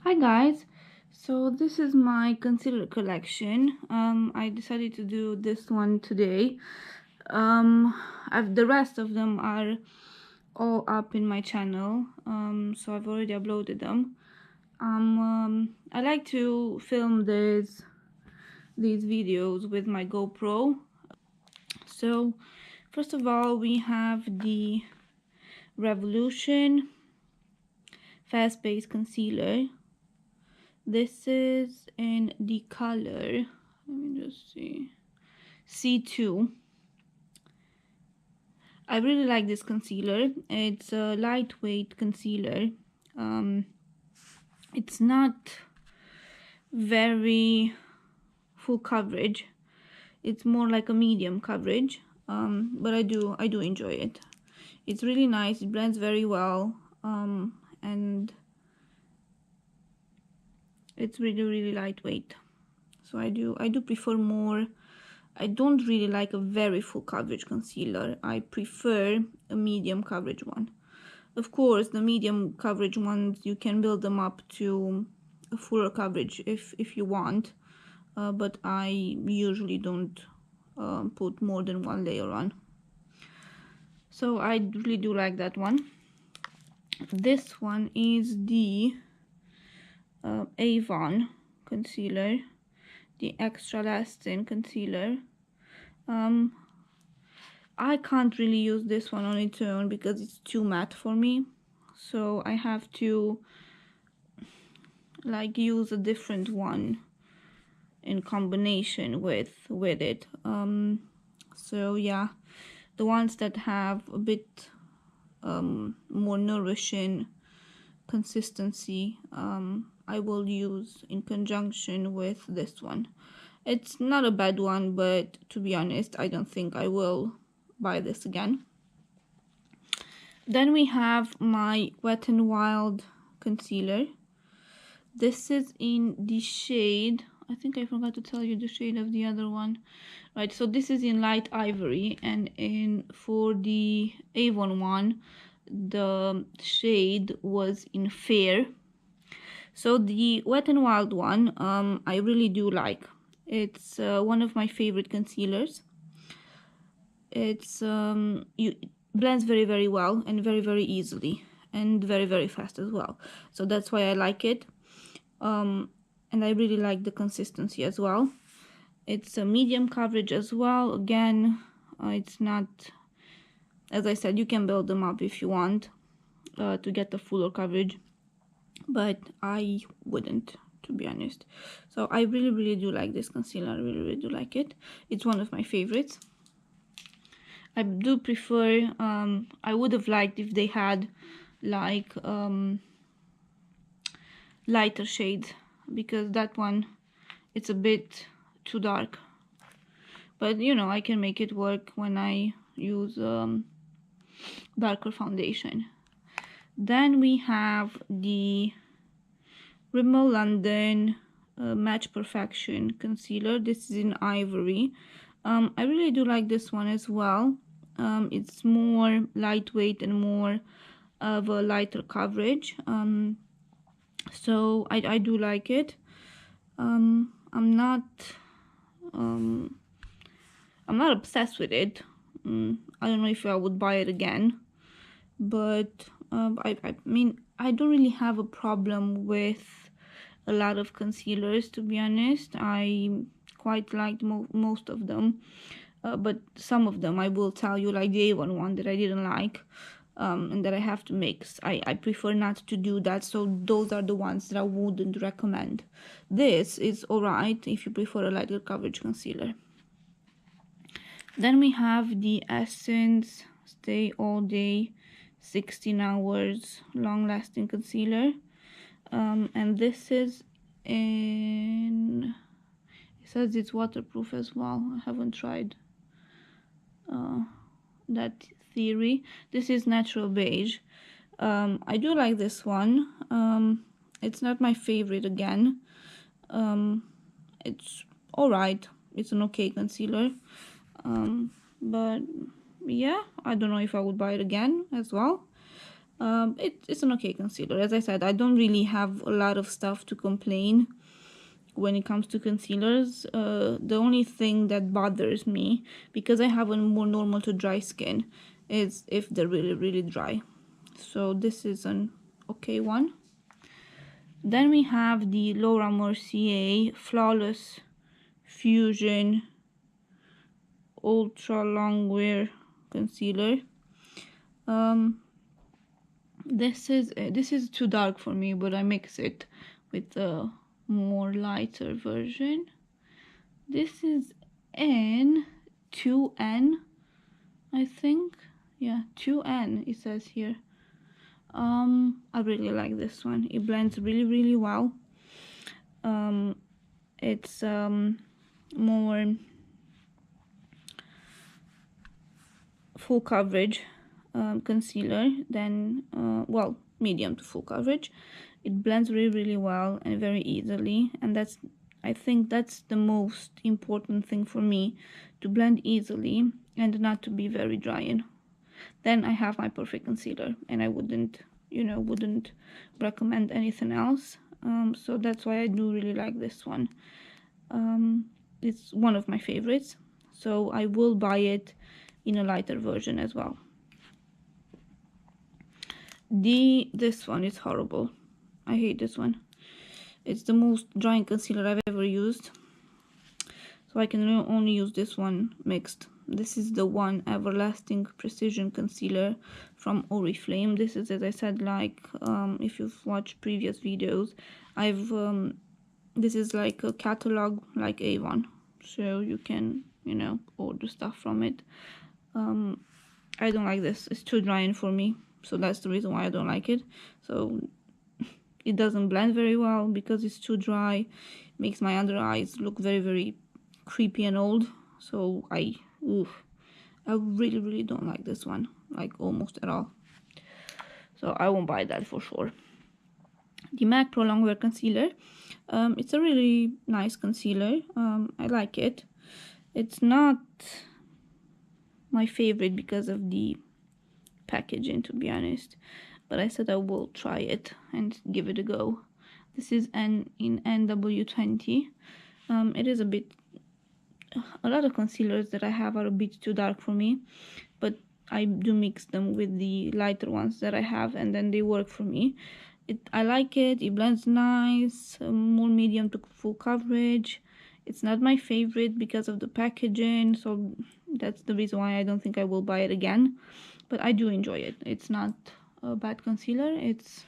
Hi guys, so this is my concealer collection. I decided to do this one today. The rest of them are all up in my channel, so I've already uploaded them. I like to film these videos with my GoPro. So first of all, we have the Revolution Fast Base Concealer. This is in the color, let me just see, C2. I really like this concealer. It's a lightweight concealer. It's not very full coverage. It's more like a medium coverage, but I do enjoy it. It's really nice. It blends very well, and it's really lightweight. So I do prefer more. I don't really like a very full coverage concealer. I prefer a medium coverage one. Of course, the medium coverage ones, you can build them up to a fuller coverage if you want, but I usually don't put more than one layer on. So I really do like that one. This one is the Avon concealer, the Extra Lasting concealer. I can't really use this one on its own because it's too matte for me, so I have to like use a different one in combination with it. So yeah, the ones that have a bit more nourishing consistency, I will use in conjunction with this one. It's not a bad one, but to be honest, I don't think I will buy this again. Then we have my Wet n Wild concealer. This is in the shade, I think I forgot to tell you the shade of the other one. Right, so this is in light ivory, and for the Avon one, the shade was in fair. So the Wet n Wild one, I really do like. It's one of my favorite concealers. It's it blends very well and very easily, and very fast as well. So that's why I like it. And I really like the consistency as well. It's a medium coverage as well. Again, it's not, as I said, you can build them up if you want to get the fuller coverage, but I wouldn't, to be honest. So I really do like this concealer. I really do like it. It's one of my favorites. I do prefer, I would have liked if they had like lighter shades, because that one, it's a bit too dark, but you know, I can make it work when I use darker foundation. Then we have the Rimmel London Match Perfection concealer. This is in ivory. I really do like this one as well. It's more lightweight and more of a lighter coverage, so I do like it. I'm not obsessed with it. I don't know if I would buy it again, but I mean, I don't really have a problem with a lot of concealers, to be honest. I quite liked most of them, but some of them I will tell you, like the Avon one that I didn't like, and that I have to mix. I prefer not to do that, so those are the ones that I wouldn't recommend. This is alright if you prefer a lighter coverage concealer. Then we have the Essence Stay All Day 16 Hours Long Lasting Concealer, and this is in, it says it's waterproof as well. I haven't tried that theory. This is Natural Beige. I do like this one. It's not my favorite again. It's alright. It's an okay concealer. But yeah, I don't know if I would buy it again as well. It's an okay concealer. As I said, I don't really have a lot of stuff to complain when it comes to concealers. The only thing that bothers me, because I have a more normal to dry skin, is if they're really dry. So this is an okay one. Then we have the Laura Mercier Flawless Fusion Ultra Long Wear Concealer. This is too dark for me, but I mix it with a more lighter version. This is N2N, I think. Yeah, 2N it says here. I really like this one. It blends really well. It's more full coverage concealer than well, medium to full coverage. It blends really well and very easily, and I think that's the most important thing for me, to blend easily and not to be very drying. Then I have my perfect concealer, and I wouldn't recommend anything else. So that's why I do really like this one. It's one of my favorites, so I will buy it in a lighter version as well. This one is horrible. I hate this one. It's the most drying concealer I've ever used, so I can only use this one mixed. This is the One Everlasting Precision Concealer from Oriflame. This is, as I said, like if you've watched previous videos, this is like a catalog, like Avon, so you can order stuff from it. I don't like this. It's too drying for me, so that's the reason why I don't like it. So it doesn't blend very well because it's too dry. It makes my under eyes look very creepy and old. So I really don't like this one, like almost at all. So I won't buy that for sure. The MAC Pro Longwear Concealer. It's a really nice concealer. I like it. It's not my favorite because of the packaging, to be honest, but I said I will try it and give it a go. This is in NW20. It is a lot of concealers that I have are a bit too dark for me, but I do mix them with the lighter ones that I have, and then they work for me. I like it. It blends nice, more medium to full coverage. It's not my favorite because of the packaging, so that's the reason why I don't think I will buy it again. But I do enjoy it. It's not a bad concealer. It's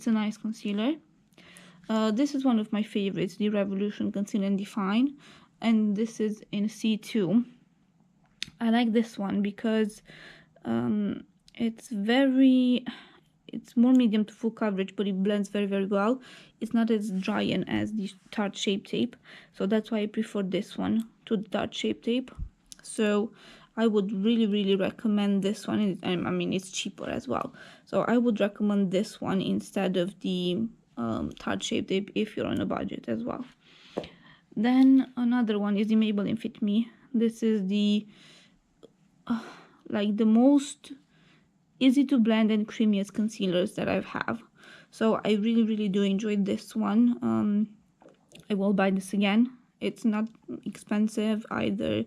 a nice concealer. This is one of my favorites, the Revolution Conceal and Define, and this is in C2. I like this one because it's more medium to full coverage, but it blends very well. It's not as drying as the Tarte Shape Tape, so that's why I prefer this one to the Tarte Shape Tape. So I would really recommend this one. I mean, it's cheaper as well, so I would recommend this one instead of the Tarte Shape Tape if you're on a budget as well. Then another one is the Maybelline Fit Me. This is the like the most easy to blend and creamiest concealers that I have. So I really do enjoy this one. I will buy this again. It's not expensive either,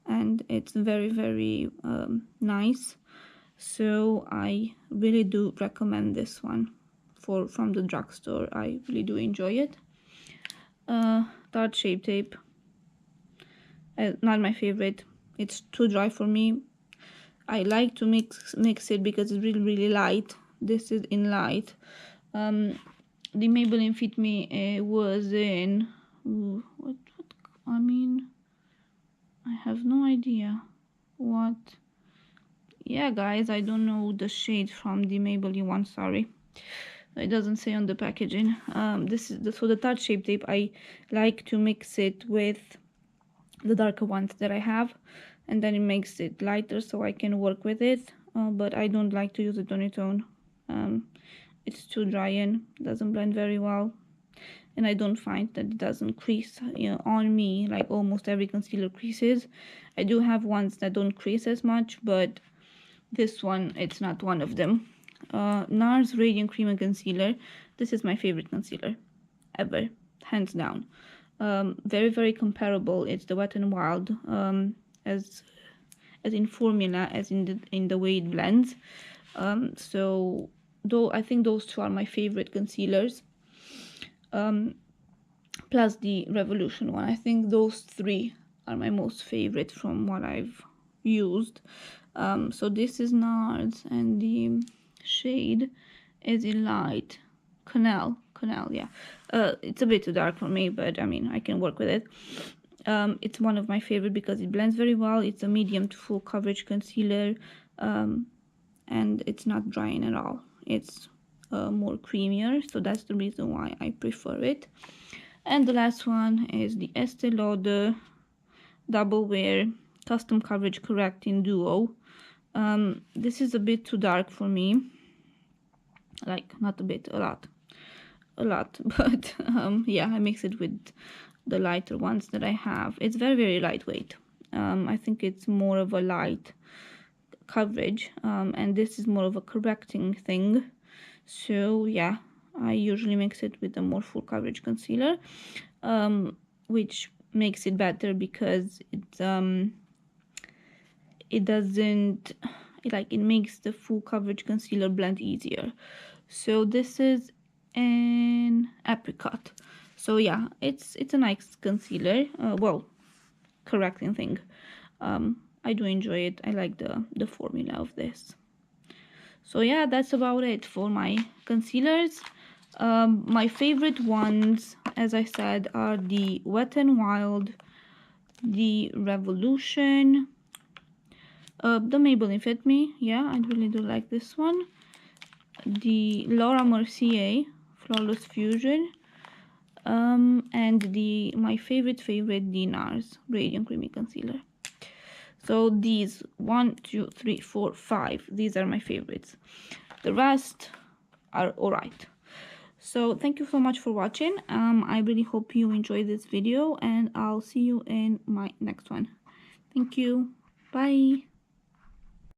and it's very nice. So I really do recommend this one from the drugstore. I really do enjoy it. Tarte Shape Tape, not my favorite. It's too dry for me. I like to mix it because it's really light. This is in light. The Maybelline Fit Me was in what I mean, I have no idea what. Yeah, guys, I don't know the shade from the Maybelline one. Sorry, it doesn't say on the packaging. This is so the Tarte Shape Tape. I like to mix it with the darker ones that I have, and then it makes it lighter so I can work with it, but I don't like to use it on its own. It's too dry and doesn't blend very well, and I don't find that it doesn't crease on me like almost every concealer creases. I do have ones that don't crease as much, but this one, it's not one of them. Nars Radiant Cream and Concealer. This is my favorite concealer ever, hands down. Very, very comparable. It's the Wet n Wild, as in formula as in the way it blends. So though I think those two are my favorite concealers, plus the Revolution one. I think those three are my most favorite from what I've used. So this is Nars, and the shade is in light Canal, yeah. It's a bit too dark for me, but I mean, I can work with it. It's one of my favorite because it blends very well. It's a medium to full coverage concealer, and it's not drying at all. It's more creamier, so that's the reason why I prefer it. And the last one is the Estee Lauder Double Wear Custom Coverage Correcting Duo. This is a bit too dark for me. Like, not a bit, a lot, but yeah, I mix it with the lighter ones that I have. It's very, very lightweight. I think it's more of a light coverage, and this is more of a correcting thing. So yeah, I usually mix it with a more full coverage concealer, which makes it better because it makes the full coverage concealer blend easier. So this is an apricot. So yeah, it's a nice concealer. Well, correcting thing. I do enjoy it. I like the formula of this. So yeah, that's about it for my concealers. My favorite ones, as I said, are the Wet n Wild, the Revolution, the Maybelline Fit Me. Yeah, I really do like this one. The Laura Mercier Flawless Fusion, and my favorite, the Nars Radiant Creamy Concealer. So these 1, 2, 3, 4, 5, these are my favorites. The rest are alright. So thank you so much for watching. I really hope you enjoyed this video, and I'll see you in my next one. Thank you. Bye.